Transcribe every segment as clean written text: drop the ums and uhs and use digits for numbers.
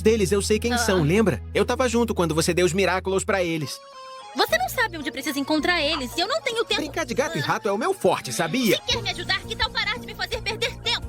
Deles eu sei quem são, lembra? Eu tava junto quando você deu os Miraculous pra eles. Você não sabe onde precisa encontrar eles e eu não tenho tempo. Brincar de gato e rato é o meu forte, sabia? Se quer me ajudar, que tal parar de me fazer perder tempo?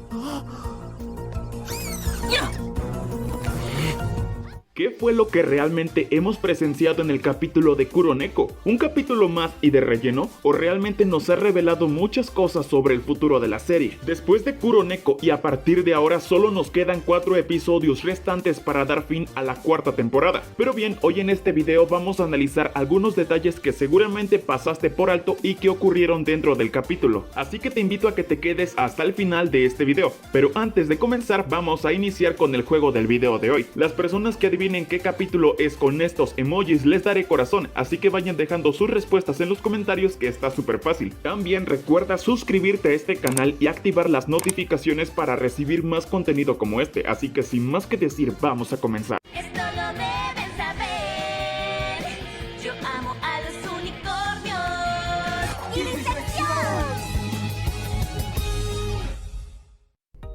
¿Qué fue lo que realmente hemos presenciado en el capítulo de Kuroneko? ¿Un capítulo más y de relleno? ¿O realmente nos ha revelado muchas cosas sobre el futuro de la serie? Después de Kuroneko y a partir de ahora solo nos quedan 4 episodios restantes para dar fin a la cuarta temporada. Pero bien, hoy en este video vamos a analizar algunos detalles que seguramente pasaste por alto y que ocurrieron dentro del capítulo. Así que te invito a que te quedes hasta el final de este video. Pero antes de comenzar vamos a iniciar con el juego del video de hoy. Las personas que adivinen qué capítulo es con estos emojis les daré corazón, así que vayan dejando sus respuestas en los comentarios, que está súper fácil. También recuerda suscribirte a este canal y activar las notificaciones para recibir más contenido como este, así que sin más que decir vamos a comenzar. Esto lo deben saber. Yo amo a los unicornios. ¡Y Deception!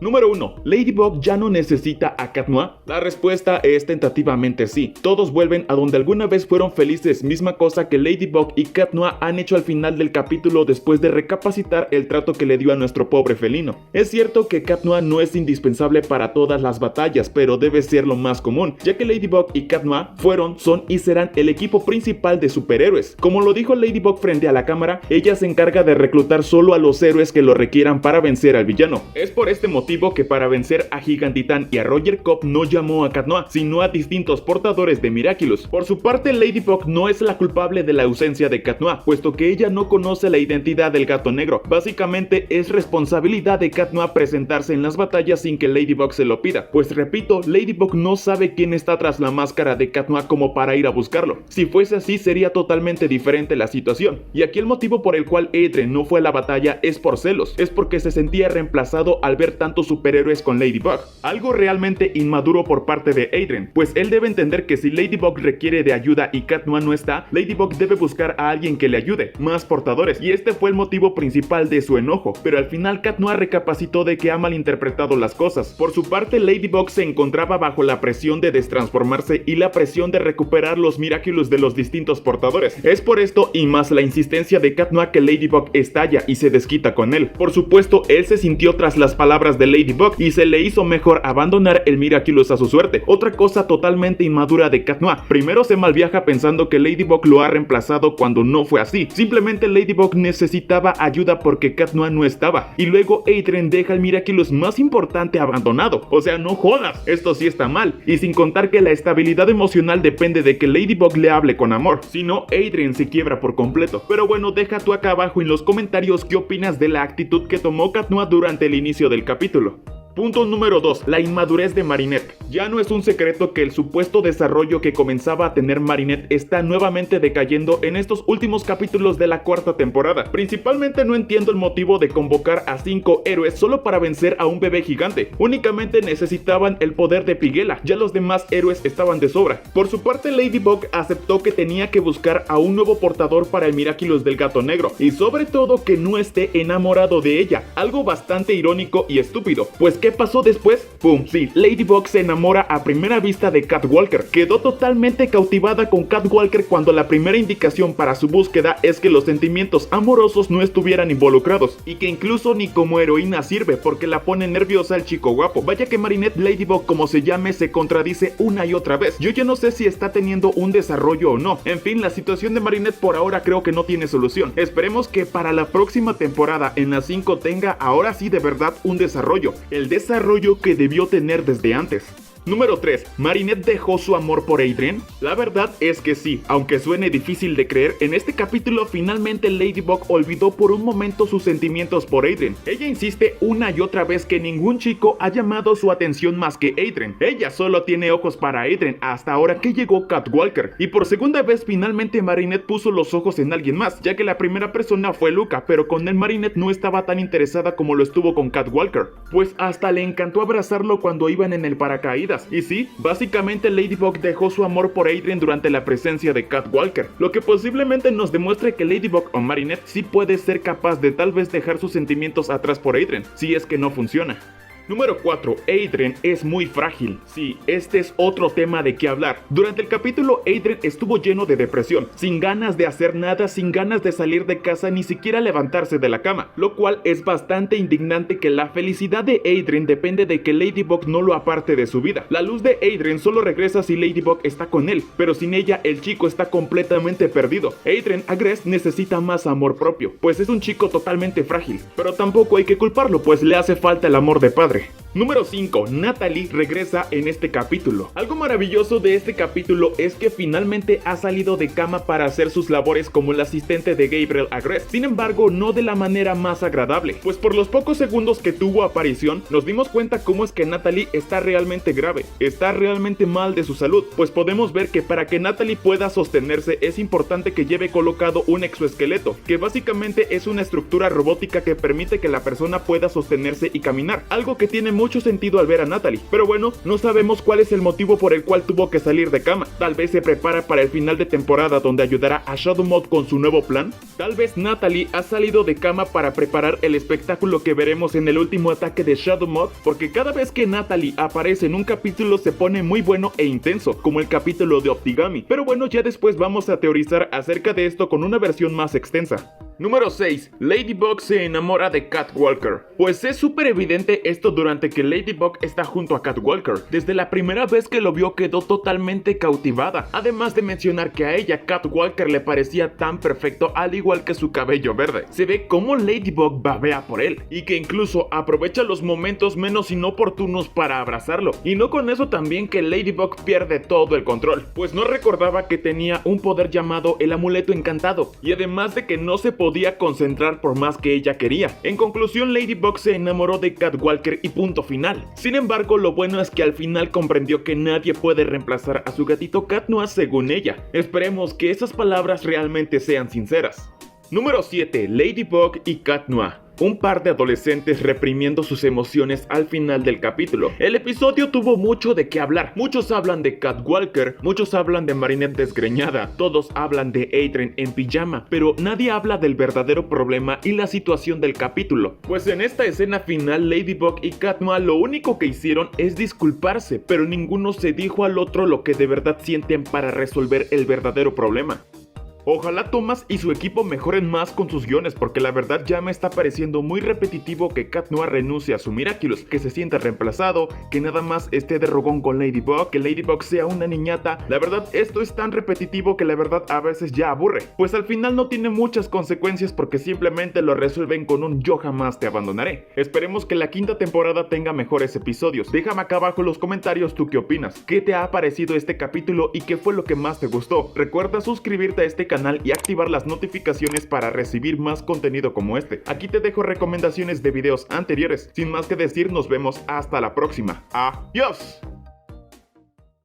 Número 1. ¿Ladybug ya no necesita a Cat Noir? La respuesta es tentativamente sí. Todos vuelven a donde alguna vez fueron felices, misma cosa que Ladybug y Cat Noir han hecho al final del capítulo después de recapacitar el trato que le dio a nuestro pobre felino. Es cierto que Cat Noir no es indispensable para todas las batallas, pero debe ser lo más común, ya que Ladybug y Cat Noir fueron, son y serán el equipo principal de superhéroes. Como lo dijo Ladybug frente a la cámara, ella se encarga de reclutar solo a los héroes que lo requieran para vencer al villano. Es por este motivo que para vencer a Gigantitán y a Roger Cobb no llamó a Cat Noir, sino a distintos portadores de Miraculous. Por su parte, Ladybug no es la culpable de la ausencia de Cat Noir, puesto que ella no conoce la identidad del gato negro. Básicamente es responsabilidad de Cat Noir presentarse en las batallas sin que Ladybug se lo pida, pues repito, Ladybug no sabe quién está tras la máscara de Cat Noir como para ir a buscarlo. Si fuese así sería totalmente diferente la situación. Y aquí el motivo por el cual Adrien no fue a la batalla es por celos, es porque se sentía reemplazado al ver tantos superhéroes con Ladybug. Algo realmente inmaduro por parte de Adrien, pues él debe entender que si Ladybug requiere de ayuda y Cat Noir no está, Ladybug debe buscar a alguien que le ayude, más portadores, y este fue el motivo principal de su enojo, pero al final Cat Noir recapacitó de que ha malinterpretado las cosas. Por su parte, Ladybug se encontraba bajo la presión de destransformarse y la presión de recuperar los Miraculous de los distintos portadores. Es por esto y más la insistencia de Cat Noir que Ladybug estalla y se desquita con él. Por supuesto, él se sintió tras las palabras de Ladybug y se le hizo mejor abandonar el Miraculous a su suerte. Otra cosa totalmente inmadura de Cat Noir. Primero se malviaja pensando que Ladybug lo ha reemplazado cuando no fue así. Simplemente Ladybug necesitaba ayuda porque Cat Noir no estaba. Y luego Adrien deja el Miraculous más importante abandonado. O sea, no jodas, esto sí está mal. Y sin contar que la estabilidad emocional depende de que Ladybug le hable con amor. Si no, Adrien se quiebra por completo. Pero bueno, deja tú acá abajo en los comentarios qué opinas de la actitud que tomó Cat Noir durante el inicio del capítulo. Punto número 2. La inmadurez de Marinette. Ya no es un secreto que el supuesto desarrollo que comenzaba a tener Marinette está nuevamente decayendo en estos últimos capítulos de la cuarta temporada. Principalmente no entiendo el motivo de convocar a 5 héroes solo para vencer a un bebé gigante. Únicamente necesitaban el poder de Piguela, ya los demás héroes estaban de sobra. Por su parte, Ladybug aceptó que tenía que buscar a un nuevo portador para el Miraculous del gato negro, y sobre todo que no esté enamorado de ella, algo bastante irónico y estúpido, pues ¿qué pasó después? ¡Pum! Sí, Ladybug se enamora a primera vista de Catwalker. Quedó totalmente cautivada con Catwalker cuando la primera indicación para su búsqueda es que los sentimientos amorosos no estuvieran involucrados, y que incluso ni como heroína sirve porque la pone nerviosa el chico guapo. Vaya que Marinette Ladybug, como se llame, se contradice una y otra vez. Yo ya no sé si está teniendo un desarrollo o no. En fin, la situación de Marinette por ahora creo que no tiene solución. Esperemos que para la próxima temporada en la 5 tenga ahora sí de verdad un desarrollo. El desarrollo que debió tener desde antes. Número 3. ¿Marinette dejó su amor por Adrien? La verdad es que sí, aunque suene difícil de creer, en este capítulo finalmente Ladybug olvidó por un momento sus sentimientos por Adrien. Ella insiste una y otra vez que ningún chico ha llamado su atención más que Adrien. Ella solo tiene ojos para Adrien hasta ahora que llegó Catwalker. Y por segunda vez finalmente Marinette puso los ojos en alguien más, ya que la primera persona fue Luca, pero con él Marinette no estaba tan interesada como lo estuvo con Catwalker, pues hasta le encantó abrazarlo cuando iban en el paracaídas. Y sí, básicamente Ladybug dejó su amor por Adrien durante la presencia de Catwalker, lo que posiblemente nos demuestre que Ladybug o Marinette sí puede ser capaz de tal vez dejar sus sentimientos atrás por Adrien, si es que no funciona. Número 4. Adrien es muy frágil. Sí, este es otro tema de qué hablar. Durante el capítulo, Adrien estuvo lleno de depresión, sin ganas de hacer nada, sin ganas de salir de casa, ni siquiera levantarse de la cama, lo cual es bastante indignante que la felicidad de Adrien depende de que Ladybug no lo aparte de su vida. La luz de Adrien solo regresa si Ladybug está con él, pero sin ella el chico está completamente perdido. Adrien Agreste necesita más amor propio, pues es un chico totalmente frágil, pero tampoco hay que culparlo, pues le hace falta el amor de padre. Número 5. Natalie regresa en este capítulo. Algo maravilloso de este capítulo es que finalmente ha salido de cama para hacer sus labores como el asistente de Gabriel Agreste. Sin embargo, no de la manera más agradable, pues por los pocos segundos que tuvo aparición, nos dimos cuenta cómo es que Natalie está realmente grave, está realmente mal de su salud, pues podemos ver que para que Natalie pueda sostenerse es importante que lleve colocado un exoesqueleto, que básicamente es una estructura robótica que permite que la persona pueda sostenerse y caminar, algo que tiene mucho sentido al ver a Natalie, pero bueno, no sabemos cuál es el motivo por el cual tuvo que salir de cama. Tal vez se prepara para el final de temporada donde ayudará a Shadowmoth con su nuevo plan. Tal vez Natalie ha salido de cama para preparar el espectáculo que veremos en el último ataque de Shadowmoth, porque cada vez que Natalie aparece en un capítulo se pone muy bueno e intenso, como el capítulo de Optigami, pero bueno, ya después vamos a teorizar acerca de esto con una versión más extensa. Número 6. Ladybug se enamora de Catwalker. Pues es súper evidente esto durante que Ladybug está junto a Catwalker. Desde la primera vez que lo vio quedó totalmente cautivada. Además de mencionar que a ella Catwalker le parecía tan perfecto al igual que su cabello verde. Se ve como Ladybug babea por él y que incluso aprovecha los momentos menos inoportunos para abrazarlo. Y no con eso también que Ladybug pierde todo el control, pues no recordaba que tenía un poder llamado el amuleto encantado. Y además de que no se podía concentrar por más que ella quería. En conclusión, Ladybug se enamoró de Catwalker y punto final. Sin embargo, lo bueno es que al final comprendió que nadie puede reemplazar a su gatito Cat Noir según ella. Esperemos que esas palabras realmente sean sinceras. Número 7. Ladybug y Cat Noir. Un par de adolescentes reprimiendo sus emociones al final del capítulo. El episodio tuvo mucho de qué hablar. Muchos hablan de Catwalker, muchos hablan de Marinette desgreñada, todos hablan de Adrien en pijama, pero nadie habla del verdadero problema y la situación del capítulo. Pues en esta escena final, Ladybug y Cat Noir lo único que hicieron es disculparse, pero ninguno se dijo al otro lo que de verdad sienten para resolver el verdadero problema. Ojalá Thomas y su equipo mejoren más con sus guiones, porque la verdad ya me está pareciendo muy repetitivo que Cat Noir renuncie a su Miraculous, que se sienta reemplazado, que nada más esté de rogón con Ladybug, que Ladybug sea una niñata. La verdad, esto es tan repetitivo que la verdad a veces ya aburre, pues al final no tiene muchas consecuencias porque simplemente lo resuelven con un yo jamás te abandonaré. Esperemos que la quinta temporada tenga mejores episodios. Déjame acá abajo en los comentarios tú qué opinas, qué te ha parecido este capítulo y qué fue lo que más te gustó. Recuerda suscribirte a este canal y activar las notificaciones para recibir más contenido como este. Aquí te dejo recomendaciones de videos anteriores. Sin más que decir, nos vemos hasta la próxima. ¡Adiós!